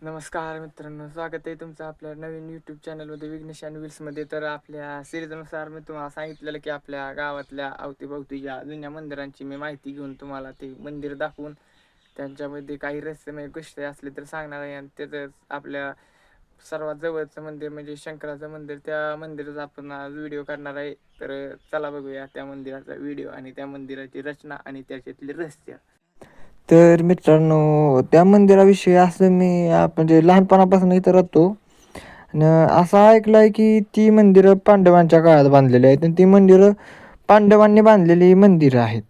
नमस्कार मित्रांनो, स्वागत आहे तुमचं आपल्या नवीन यूट्यूब चॅनलमध्ये विघ्नेश आणि व्हील्समध्ये. तर आपल्या सिरीजनुसार मी तुम्हाला सांगितलेलं की आपल्या गावातल्या अवतीभवतीच्या जुन्या मंदिरांची मी माहिती घेऊन तुम्हाला ते मंदिर दाखवून त्यांच्यामध्ये काही रहस्यमय गोष्टी असले तर सांगणार आहे. आणि त्यातच आपल्या सर्वात जवळचं मंदिर म्हणजे शंकराचं मंदिर, त्या मंदिराचा आपण आज व्हिडिओ करणार आहे. तर चला बघूया त्या मंदिराचा व्हिडिओ आणि त्या मंदिराची रचना आणि त्याच्यातले रहस्य. तर मित्रांनो, त्या मंदिराविषयी असं मी म्हणजे लहानपणापासून इथं राहतो आणि असं ऐकलं आहे की ती मंदिरं पांडवांच्या काळात बांधलेली आहेत आणि ती मंदिरं पांडवांनी बांधलेली मंदिरं आहेत.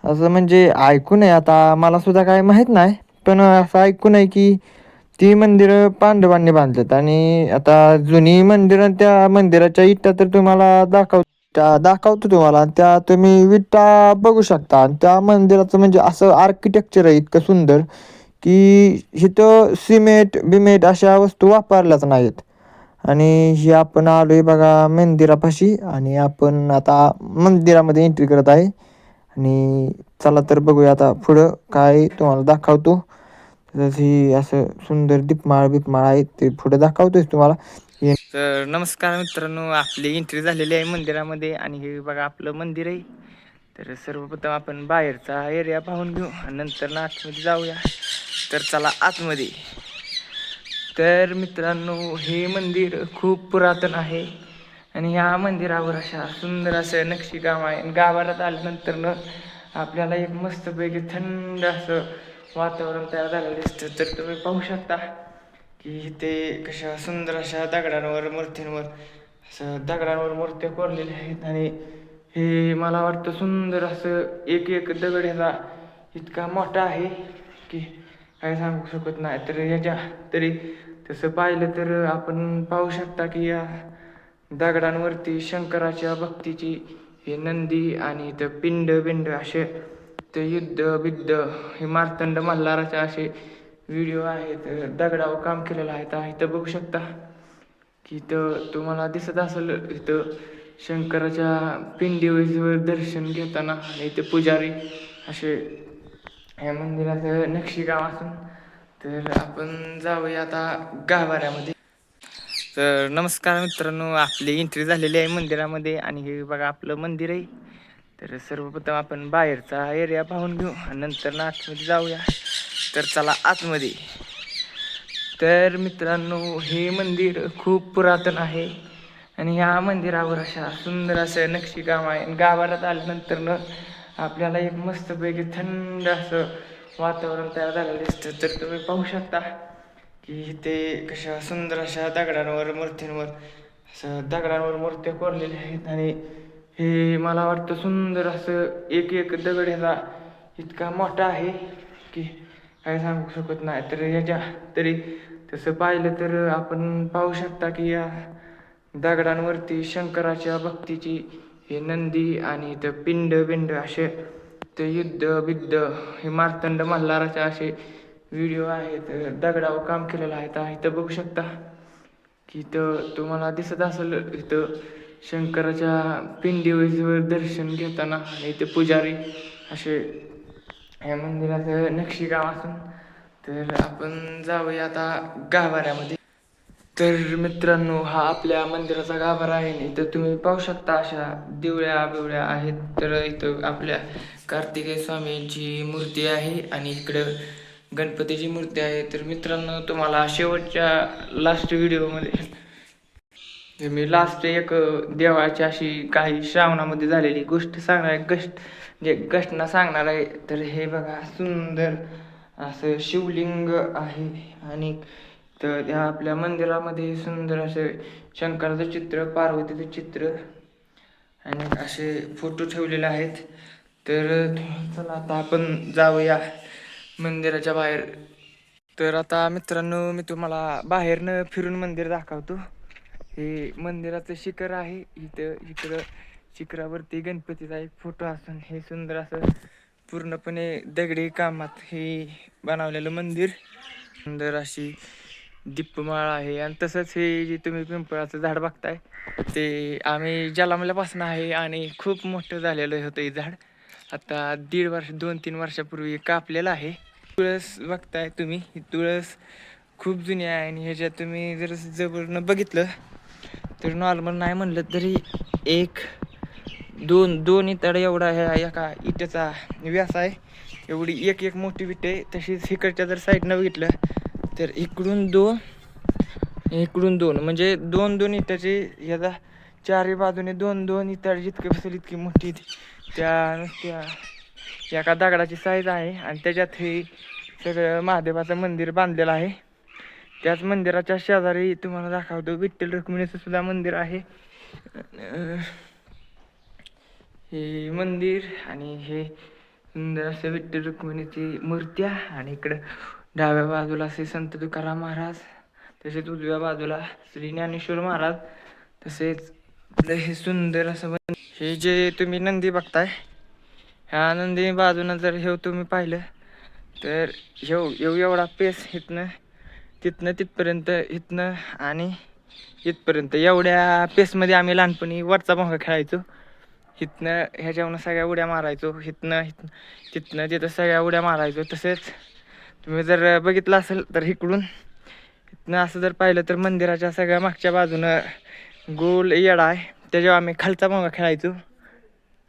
असं म्हणजे ऐकून आहे, आता मला सुद्धा काय माहीत नाही, पण असं ऐकून आहे की ती मंदिरं पांडवांनी बांधलेत. आणि आता जुनी मंदिरं, त्या मंदिराच्या इटा तर तुम्हाला दाखवतो तुम्हाला. त्या तुम्ही विटा बघू शकता. आणि त्या मंदिराचं म्हणजे असं आर्किटेक्चर आहे इतकं सुंदर की इथं सिमेंट बिमेट अशा वस्तू वापरल्याच नाहीत. आणि ही आपण आलोय बघा मंदिरापाशी आणि आपण आता मंदिरामध्ये एंट्री करत आहे. आणि चला तर बघूया आता पुढं काय तुम्हाला दाखवतो. ही असं सुंदर दीपमाळ बिपमाळ आहे, ते पुढे दाखवतोय तुम्हाला. तर नमस्कार मित्रांनो, आपली एंट्री झालेली आहे मंदिरामध्ये आणि हे बघा आपलं मंदिर आहे. तर सर्वप्रथम आपण बाहेरचा एरिया पाहून घेऊ आणि नंतर ना आतमध्ये जाऊया. तर चला आतमध्ये. तर मित्रांनो, हे मंदिर खूप पुरातन आहे आणि ह्या मंदिरावर अशा सुंदर असं नक्षीकाम आहे. आणि गाभाऱ्यात आल्यानंतर न आपल्याला एक मस्तपैकी थंड असं वातावरण तयार झालेलं दिसतं. तर तुम्ही पाहू शकता की इथे कशा सुंदर अशा दगडांवर मूर्तींवर असं दगडांवर मूर्त्या कोरलेल्या आहेत. आणि हे मला वाटतं सुंदर असं एक एक दगड ह्याचा इतका मोठा आहे की काय सांगू शकत नाही. तर ह्याच्या तरी तसं पाहिलं तर आपण पाहू शकता की या दगडांवरती शंकराच्या भक्तीची हे नंदी आणि इथं पिंड बिंड असे ते युद्ध बिद्ध हे मार्तंड मल्हाराचे असे व्हिडिओ आहेत. दगडावर काम केलेलं आहे. तर इथं बघू शकता की इथं तुम्हाला दिसत असेल, इथं शंकराच्या पिंडीवर दर्शन घेताना आणि इथे पुजारी असे या मंदिराचं नक्षीकाम असून. तर आपण जाऊया आता गाभाऱ्यामध्ये. तर नमस्कार मित्रांनो, आपली एंट्री झालेली आहे मंदिरामध्ये आणि हे बघा आपलं मंदिर आहे. तर सर्वप्रथम आपण बाहेरचा एरिया पाहून घेऊ आणि नंतर ना आतमध्ये जाऊया. तर चला आतमध्ये. तर मित्रांनो, हे मंदिर खूप पुरातन आहे आणि ह्या मंदिरावर अशा सुंदर असं नक्षीकाम आहे. आणि गाभाऱ्यात आल्यानंतर न आपल्याला एक मस्तपैकी थंड असं वातावरण तयार झालेलं दिसतं. तर तुम्ही पाहू शकता की इथे कशा सुंदर अशा दगडांवर मूर्तींवर असं दगडांवर मूर्त्या कोरलेल्या आहेत. आणि हे मला वाटतं सुंदर असं एक एक दगड ह्याचा इतका मोठा आहे की काय सांगू शकत नाही. तर ह्याच्या तरी तसं पाहिलं तर आपण पाहू शकता की या दगडांवरती शंकराच्या भक्तीची हे नंदी आणि इथं पिंड बिंड असे ते युद्ध बिद्ध हे मार्तंड मल्हाराचे असे व्हिडिओ आहेत. दगडावर काम केलेलं आहे. तर इथं बघू शकता की इथं तुम्हाला दिसत असेल, इथं शंकराच्या पिंडीवर दर्शन घेताना आणि इथे पुजारी असे या मंदिराचं नक्षीकाम असून. तर आपण जाऊया आता गाभाऱ्यामध्ये. तर मित्रांनो, हा आपल्या मंदिराचा गाभारा आहे. इथं तुम्ही पाहू शकता अशा दिवळ्या बिवळ्या आहेत. तर इथं आपल्या कार्तिकेय स्वामींची मूर्ती आहे आणि इकडं गणपतीची मूर्ती आहे. तर मित्रांनो, तुम्हाला शेवटच्या लास्ट व्हिडिओमध्ये मी लास्ट एक देवाची अशी काही श्रावणामध्ये झालेली गोष्ट सांगणार आहे, घटना सांगणार आहे. तर हे बघा सुंदर असं शिवलिंग आहे आणि तर त्या आपल्या मंदिरामध्ये सुंदर असं शंकराचं चित्र, पार्वतीचं चित्र आणि असे फोटो ठेवलेले आहेत. तर चला आता आपण जाऊया मंदिराच्या बाहेर. तर आता मित्रांनो, मी तुम्हाला बाहेरनं फिरून मंदिर दाखवतो. हे मंदिराचं शिखर आहे. इकडं शिखरावरती गणपतीचा एक फोटो असून हे सुंदर असं पूर्णपणे दगडी कामात हे बनवलेलं मंदिर. सुंदर अशी दीपमाळ आहे. आणि तसंच हे जे तुम्ही पिंपळाचं झाड बघताय ते आम्ही जन्मल्यापासून आहे आणि खूप मोठं झालेलं होतं हे झाड. आता 1.5 वर्ष 2-3 वर्षापूर्वी कापलेलं आहे. तुळस बघताय तुम्ही, ही तुळस खूप जुनी आहे आणि ह्याच्यात तुम्ही जर जवळनं बघितलं तर नॉर्मल नाही म्हणलं तरी एक दोन इतड एवढा ह्या एका इटेचा व्यास आहे. एवढी एक एक मोठी विट आहे. तशीच इकडच्या जर साईडनं बघितलं तर इकडून दोन म्हणजे दोन इटाची याचा चारही बाजूने दोन इटाळ जितके बसेल इतकी मोठी त्या एका दगडाची साईज आहे. आणि त्याच्यात हे सगळं महादेवाचं मंदिर बांधलेलं आहे. त्याच मंदिराच्या शेजारी तुम्हाला दाखवतो विठ्ठल रुक्मिणीचं सुद्धा मंदिर आहे. हे मंदिर आणि हे सुंदर असं विठ्ठल रुक्मिणीची मूर्त्या आणि इकडं डाव्या बाजूला श्री संत तुकाराम महाराज, तसेच उजव्या बाजूला श्री ज्ञानेश्वर महाराज, तसेच हे सुंदर असं हे जे तुम्ही नंदी बघताय ह्या नंदी बाजूनं जर हे तुम्ही पाहिलं तर एवढा पेस तिथनं तिथपर्यंत इथनं आणि इथपर्यंत एवढ्या पेसमध्ये आम्ही लहानपणी वरचा भोंगा खेळायचो. इथनं ह्याच्यावरून सगळ्या उड्या मारायचो. तिथनं तिथं सगळ्या उड्या मारायचो. तसेच तुम्ही जर बघितलं असेल तर इथनं असं जर पाहिलं तर मंदिराच्या सगळ्या मागच्या बाजूनं गोल येडा आहे. त्याच्यावर आम्ही खालचा भोंगा खेळायचो.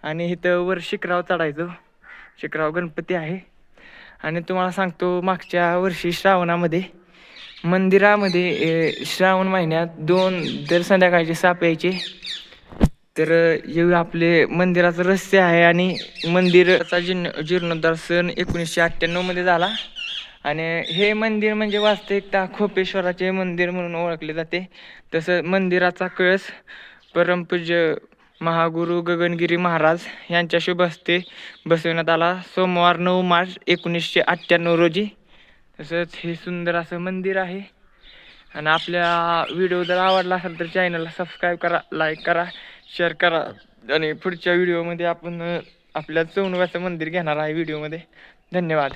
आणि इथं वर शिखराव चढायचो. शिखराव गणपती आहे. आणि तुम्हाला सांगतो मागच्या वर्षी श्रावणामध्ये मंदिरामध्ये श्रावण महिन्यात दर संध्याकाळचे साप यायचे. तर हे आपले मंदिराचं रहस्य आहे. आणि मंदिराचा जीर्णोद्धार सन 1998 मध्ये झाला. आणि हे मंदिर म्हणजे वास्तविकता खोपेश्वराचे मंदिर म्हणून ओळखले जाते. तसं मंदिराचा कळस परमपूज्य महागुरु गगनगिरी महाराज यांच्या शुभ हस्ते बसवण्यात आला सोमवार 9 मार्च 1998 रोजी. तसंच हे सुंदर असं मंदिर आहे. आणि आपल्या व्हिडिओ जर आवडला असेल तर चॅनलला सबस्क्राईब करा, लाईक करा, शेअर करा. आणि पुढच्या व्हिडिओमध्ये आपण आपल्या चौनव्याचं मंदिर घेणार आहे व्हिडिओमध्ये. धन्यवाद.